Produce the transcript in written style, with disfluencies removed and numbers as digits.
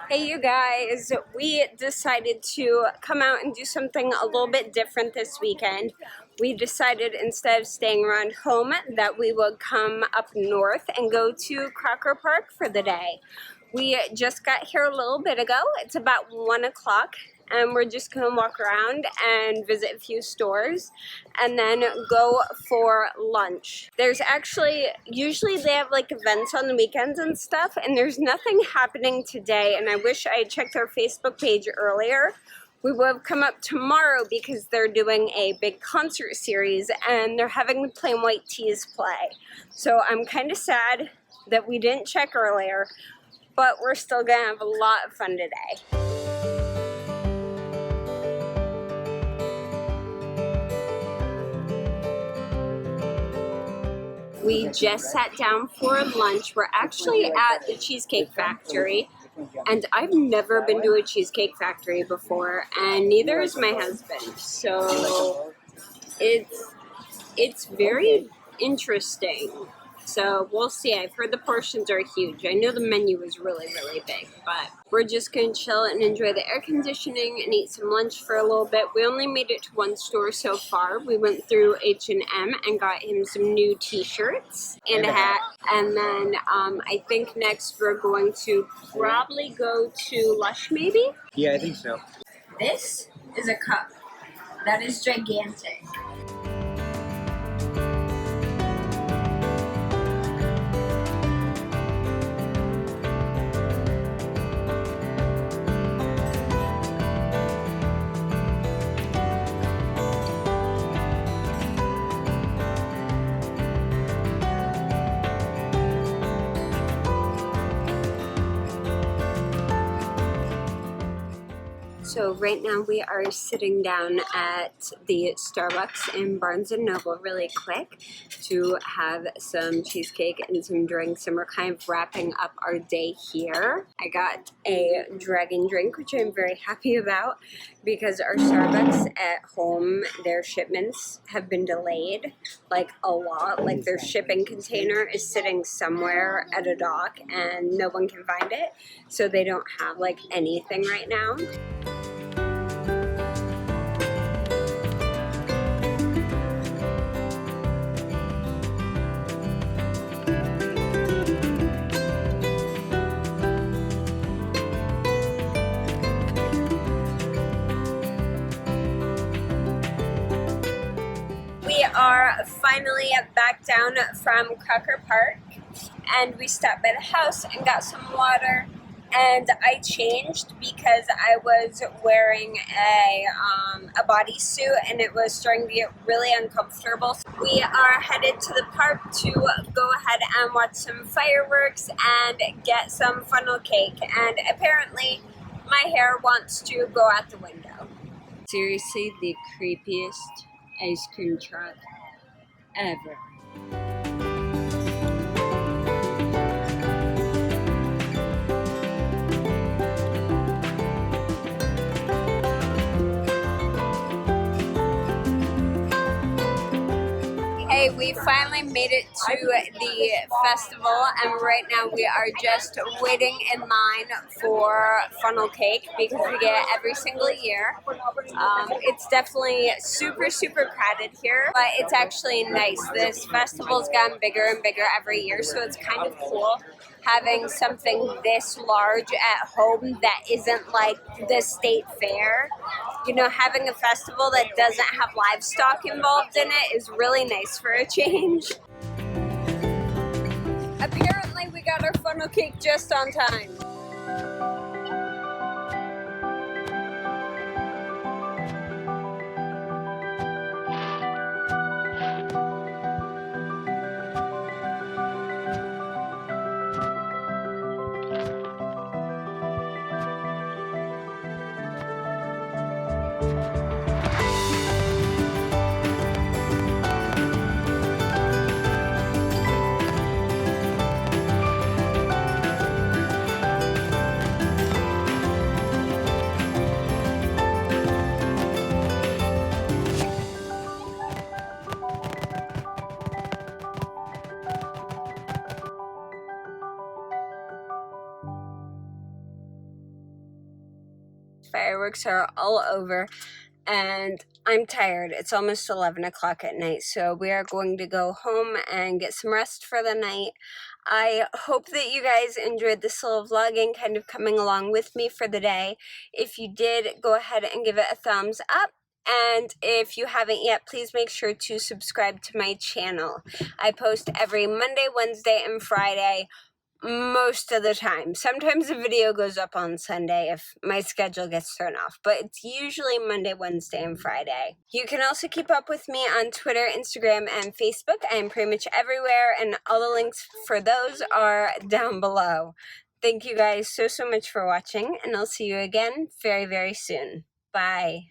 Hey you guys, we decided to come out and do something a little bit different this weekend. We decided instead of staying around home that we would come up north and go to Crocker Park for the day. We just got here a little bit ago. It's about 1 o'clock and we're just gonna walk around and visit a few stores and then go for lunch. There's usually they have like events on the weekends and stuff, and there's nothing happening today, and I wish I had checked our Facebook page earlier. We would have come up tomorrow because they're doing a big concert series and they're having the Plain White T's play. So I'm kind of sad that we didn't check earlier, but we're still gonna have a lot of fun today. We just sat down for lunch. We're actually at the Cheesecake Factory, and I've never been to a Cheesecake Factory before, and neither is my husband. So it's very interesting. So we'll see. I've heard the portions are huge. I know the menu is really, really big, but we're just going to chill and enjoy the air conditioning and eat some lunch for a little bit. We only made it to one store so far. We went through H&M and got him some new t-shirts and a hat. And then I think next we're going to probably go to Lush, maybe? Yeah, I think so. This is a cup. That is gigantic. So right now we are sitting down at the Starbucks in Barnes & Noble really quick to have some cheesecake and some drinks, and we're kind of wrapping up our day here. I got a dragon drink, which I'm very happy about because our Starbucks at home, their shipments have been delayed like a lot. Like their shipping container is sitting somewhere at a dock and no one can find it, so they don't have like anything right now. We are finally back down from Crocker Park, and we stopped by the house and got some water, and I changed because I was wearing a bodysuit and it was starting to get really uncomfortable. We are headed to the park to go ahead and watch some fireworks and get some funnel cake, and apparently my hair wants to go out the window. Seriously, the creepiest ice cream truck ever. Hey, we finally made it to the festival, and right now we are just waiting in line for funnel cake because we get it every single year. It's definitely super, super crowded here, but it's actually nice. This festival's gotten bigger and bigger every year, so it's kind of cool having something this large at home that isn't like the state fair. You know, having a festival that doesn't have livestock involved in it is really nice for a change. Apparently we got our funnel cake just on time. Fireworks are all over, and I'm tired. It's almost 11 o'clock at night, so we are going to go home and get some rest for the night. I hope that you guys enjoyed this little vlogging, kind of coming along with me for the day. If you did, go ahead and give it a thumbs up. And if you haven't yet, please make sure to subscribe to my channel. I post every Monday, Wednesday, and Friday most of the time. Sometimes a video goes up on Sunday if my schedule gets thrown off, but it's usually Monday, Wednesday, and Friday. You can also keep up with me on Twitter, Instagram, and Facebook. I am pretty much everywhere, and all the links for those are down below. Thank you guys so much for watching, and I'll see you again very, very soon. Bye.